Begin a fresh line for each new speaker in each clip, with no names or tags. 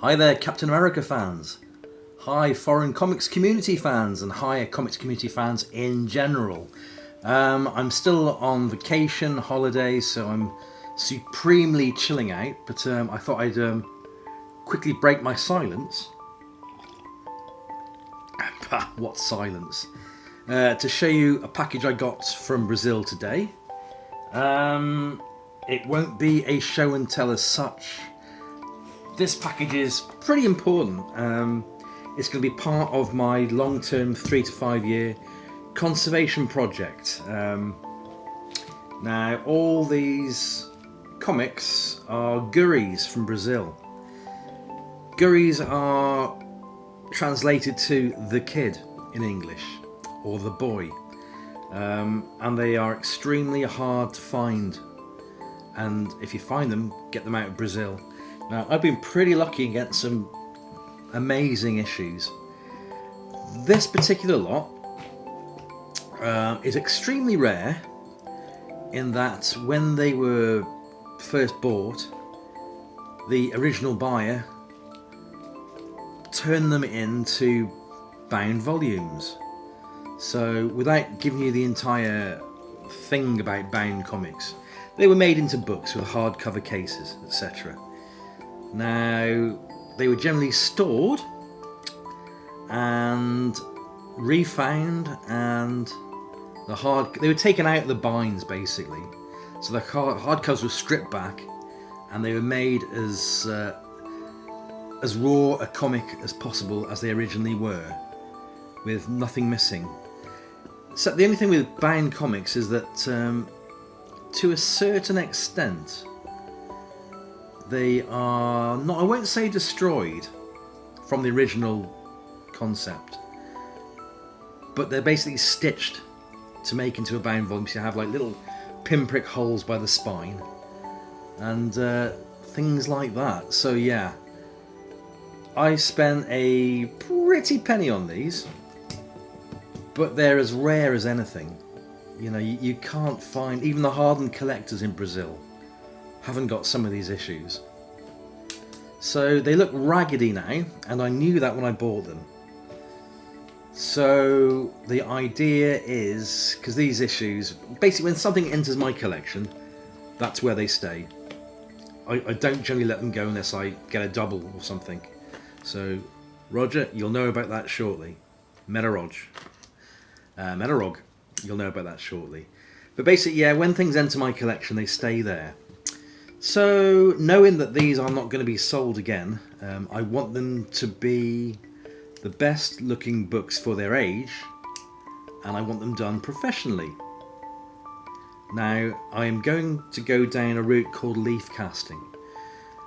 Hi there, Captain America fans. Hi, foreign comics community fans, and hi, comics community fans in general. I'm still on vacation, holiday, so I'm supremely chilling out, but I thought I'd quickly break my silence. What silence? To show you a package I got from Brazil today. It won't be a show and tell as such. This package is pretty important. It's going to be part of my long-term 3 to 5 year conservation project. Now, all these comics are Guris from Brazil. Guris are translated to the kid in English, or the boy, and they are extremely hard to find. And if you find them, get them out of Brazil. Now, I've been pretty lucky in getting some amazing issues. This particular lot is extremely rare in that when they were first bought, the original buyer turned them into bound volumes. So without giving you the entire thing about bound comics, they were made into books with hardcover cases, etc. Now, they were generally stored and refound, and they were taken out of the binds basically. So the hardcovers were stripped back, and they were made as raw a comic as possible as they originally were, with nothing missing. So the only thing with bound comics is that, to a certain extent, they are not, I won't say destroyed from the original concept, but they're basically stitched to make into a bound volume. So you have like little pinprick holes by the spine and things like that. So yeah, I spent a pretty penny on these, but they're as rare as anything. You know, you can't find, even the hardened collectors in Brazil haven't got some of these issues. So they look raggedy now, and I knew that when I bought them. So the idea is, because these issues, basically when something enters my collection, that's where they stay. I don't generally let them go unless I get a double or something. So Roger, you'll know about that shortly. Metarog, you'll know about that shortly. But basically, yeah, when things enter my collection, they stay there. So, knowing that these are not going to be sold again, I want them to be the best looking books for their age, and I want them done professionally. Now, I am going to go down a route called leaf casting,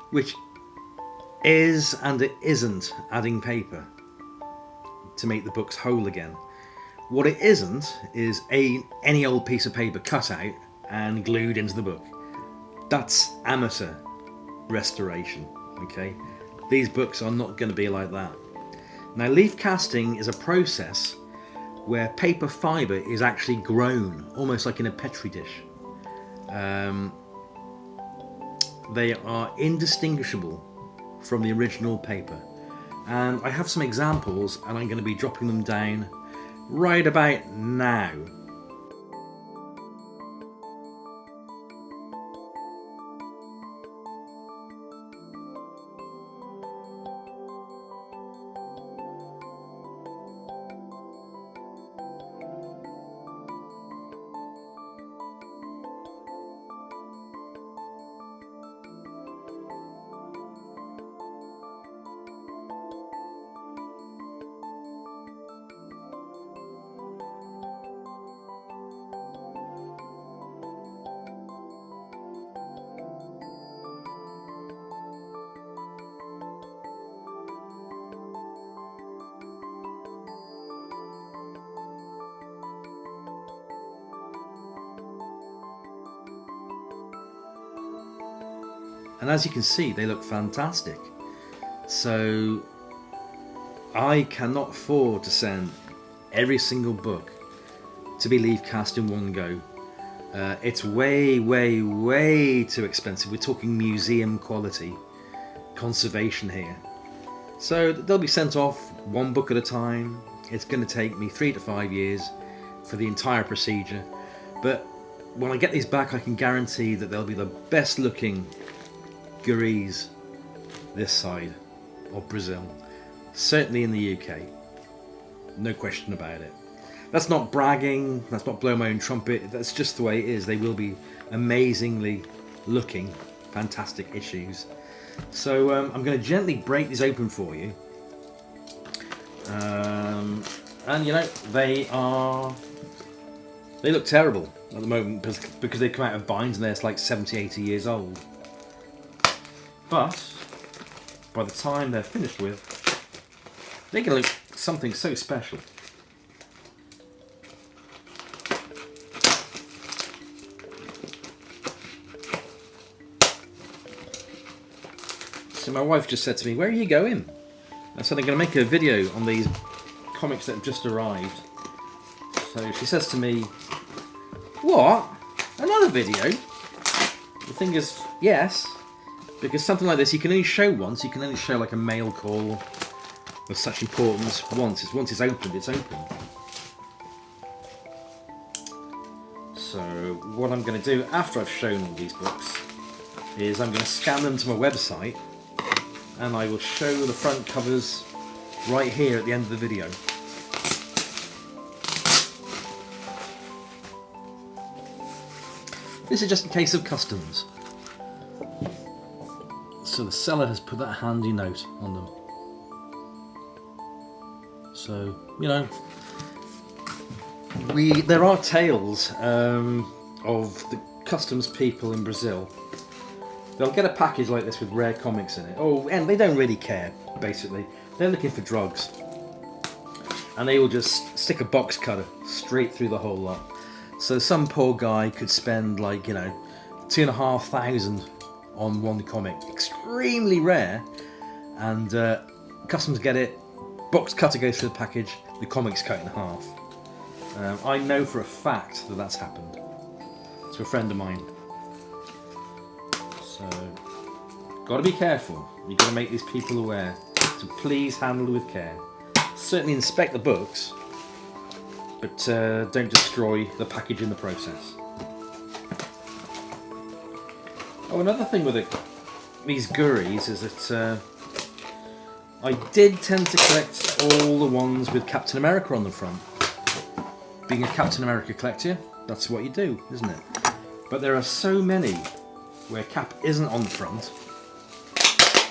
which is and it isn't adding paper to make the books whole again. What it isn't is any old piece of paper cut out and glued into the book. That's amateur restoration, okay? These books are not going to be like that. Now, leaf casting is a process where paper fibre is actually grown, almost like in a petri dish. They are indistinguishable from the original paper. And I have some examples, and I'm going to be dropping them down right about now. And as you can see, they look fantastic. So I cannot afford to send every single book to be leaf cast in one go. It's way, way, way too expensive. We're talking museum quality conservation here. So they'll be sent off one book at a time. It's going to take me 3 to 5 years for the entire procedure. But when I get these back, I can guarantee that they'll be the best looking Guris this side of Brazil. Certainly in the UK. No question about it. That's not bragging, that's not blowing my own trumpet, that's just the way it is. They will be amazingly looking, fantastic issues. So I'm going to gently break these open for you. And you know, they look terrible at the moment because they come out of binds and they're like 70, 80 years old. But by the time they're finished with, they're going to look something so special. So my wife just said to me, "Where are you going?" I said, "I'm going to make a video on these comics that have just arrived." So she says to me, "What? Another video?" The thing is, yes, because something like this you can only show once. You can only show like a mail call of such importance once. Once it's opened, it's open. So what I'm going to do after I've shown all these books is I'm going to scan them to my website, and I will show the front covers right here at the end of the video. This is just a case of customs. So the seller has put that handy note on them. So, you know, there are tales of the customs people in Brazil. They'll get a package like this with rare comics in it. Oh, and they don't really care, basically. They're looking for drugs. And they will just stick a box cutter straight through the whole lot. So some poor guy could spend like, you know, 2,500 on one comic. Extremely rare. And customs get it, box cutter goes through the package, the comic's cut in half. I know for a fact that that's happened to a friend of mine. So, got to be careful. You've got to make these people aware to please handle with care. Certainly inspect the books, but don't destroy the package in the process. Oh, another thing with these Guris is that I did tend to collect all the ones with Captain America on the front. Being a Captain America collector, that's what you do, isn't it? But there are so many where Cap isn't on the front,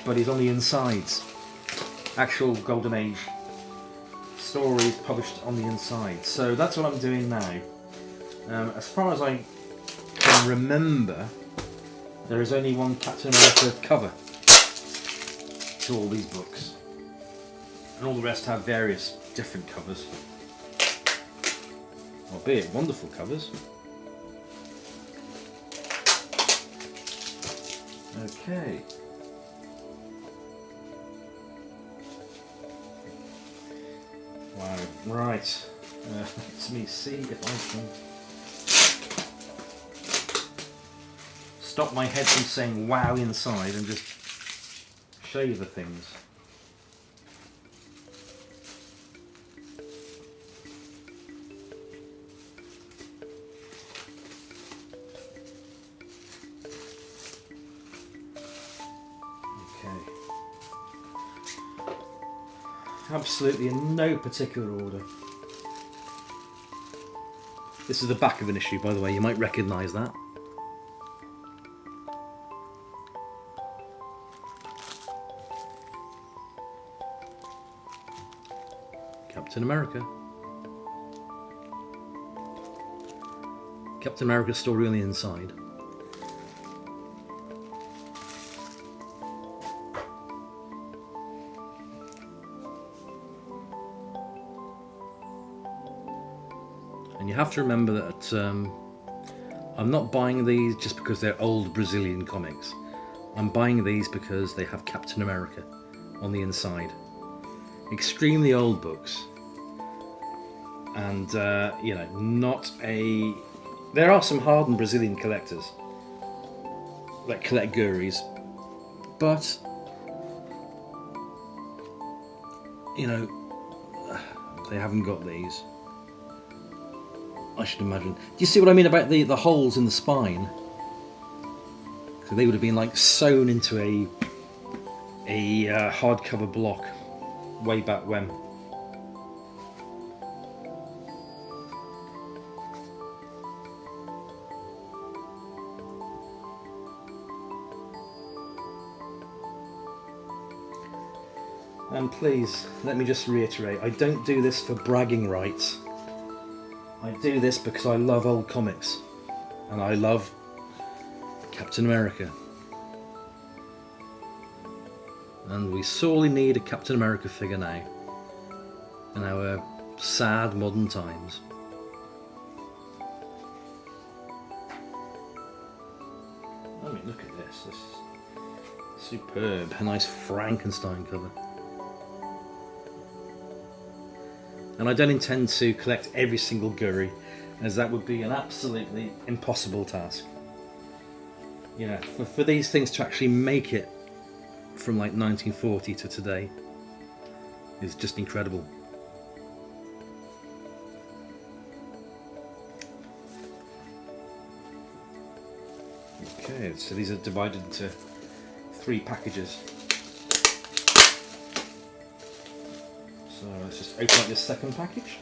but he's on the insides. Actual Golden Age stories published on the inside. So that's what I'm doing now. As far as I can remember, there is only one Captain America cover to all these books. And all the rest have various different covers. Albeit wonderful covers. Okay. Wow, right. Let me see if I can stop my head from saying wow inside and just show you the things. Absolutely in no particular order. This is the back of an issue, by the way, you might recognise that. Captain America. Captain America's story on the inside. And you have to remember that I'm not buying these just because they're old Brazilian comics. I'm buying these because they have Captain America on the inside. Extremely old books. And, you know, not a... There are some hardened Brazilian collectors that collect Guris, but you know, they haven't got these. I should imagine. Do you see what I mean about the holes in the spine? So they would have been like sewn into a hardcover block way back when. And please, let me just reiterate, I don't do this for bragging rights. I do this because I love old comics. And I love Captain America. And we sorely need a Captain America figure now. In our sad modern times. I mean, look at this. This is superb. A nice Frankenstein cover. And I don't intend to collect every single Guri, as that would be an absolutely impossible task. You know, for these things to actually make it from like 1940 to today is just incredible. Okay, so these are divided into 3 packages. So let's just open up this second package.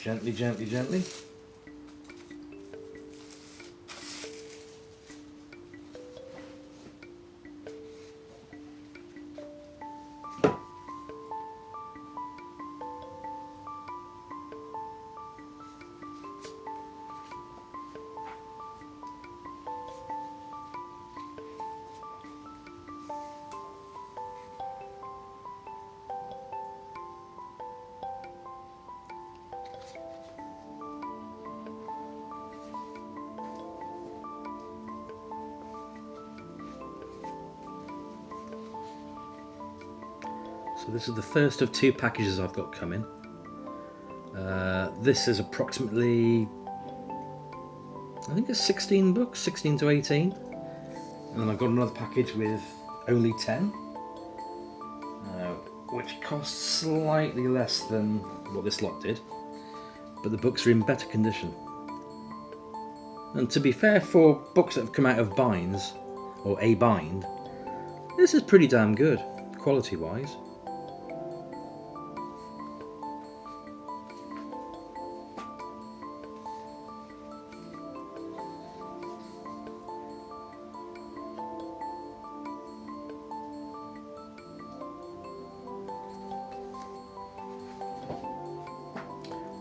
Gently, gently, gently. So this is the first of 2 packages I've got coming. This is approximately, I think it's 16 books, 16 to 18. And then I've got another package with only 10, which costs slightly less than what this lot did, but the books are in better condition. And to be fair, for books that have come out of binds, or a bind, this is pretty damn good, quality-wise.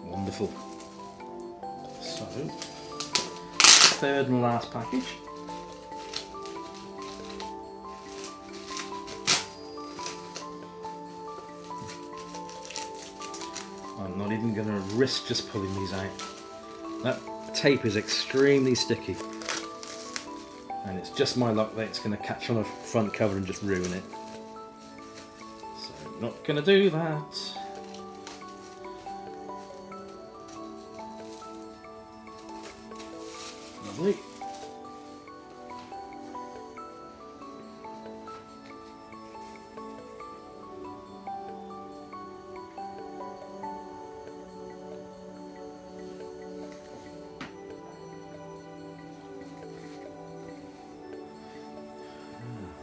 Wonderful. So, third and last package. I'm not even going to risk just pulling these out. That tape is extremely sticky. And it's just my luck that it's going to catch on a front cover and just ruin it. So, not going to do that. Lovely.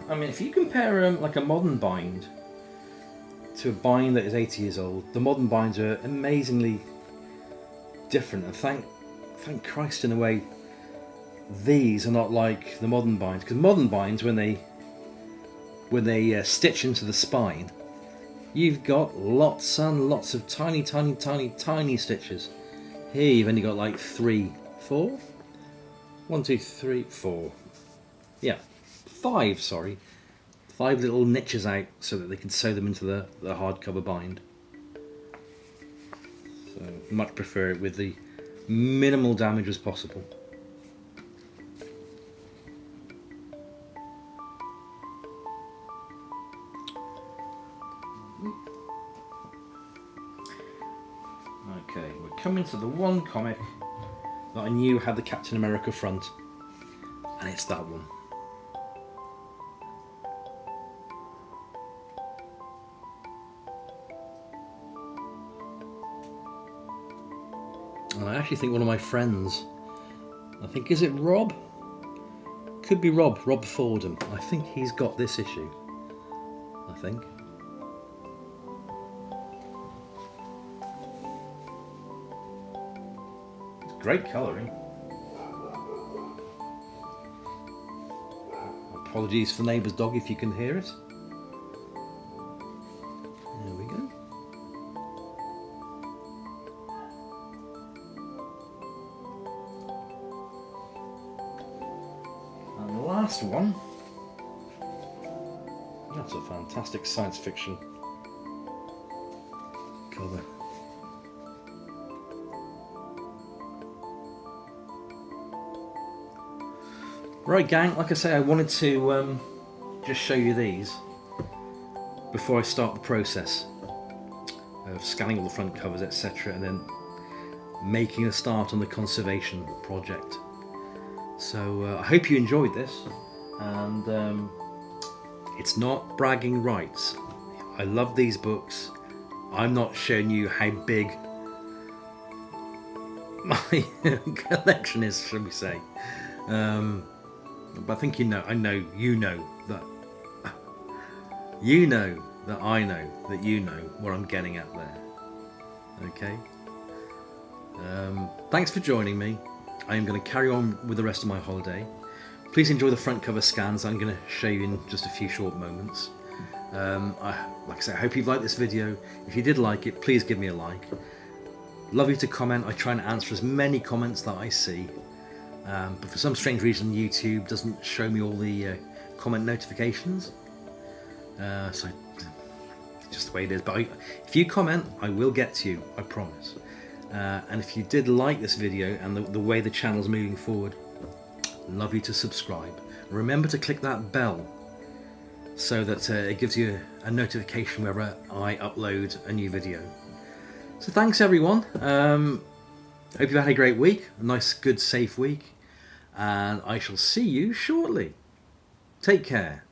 I mean, if you compare like a modern bind to a bind that is 80 years old, the modern binds are amazingly different. And thank Christ, in a way, these are not like the modern binds. Because modern binds, when they stitch into the spine, you've got lots and lots of tiny, tiny, tiny, tiny stitches. Here you've only got like 3, 4? 1, 2, 3, 4. Yeah. 5, sorry. 5 little niches out so that they can sew them into the hardcover bind. So much prefer it with the minimal damage as possible. Okay, we're coming to the one comic that I knew had the Captain America front, and it's that one. And I actually think one of my friends, I think, is it Rob? Could be Rob Fordham. I think he's got this issue. I think. It's great colouring. Apologies for neighbour's dog if you can hear it. There we go. And the last one, that's a fantastic science fiction cover. Right, gang, like I say, I wanted to just show you these before I start the process of scanning all the front covers, etc., and then making a start on the conservation project. So I hope you enjoyed this, and it's not bragging rights. I love these books. I'm not showing you how big my collection is, shall we say. But I think you know, you know that I know that you know what I'm getting at there. Okay. Thanks for joining me. I am going to carry on with the rest of my holiday. Please enjoy the front cover scans I'm going to show you in just a few short moments. Like I say, I hope you've liked this video. If you did like it, please give me a like. Love you to comment. I try and answer as many comments that I see. But for some strange reason, YouTube doesn't show me all the comment notifications. So it's just the way it is. But if you comment, I will get to you, I promise. And if you did like this video and the way the channel's moving forward, love you to subscribe. Remember to click that bell so that it gives you a notification whenever I upload a new video. So thanks everyone. Hope you've had a great week, a nice, good, safe week, and I shall see you shortly. Take care.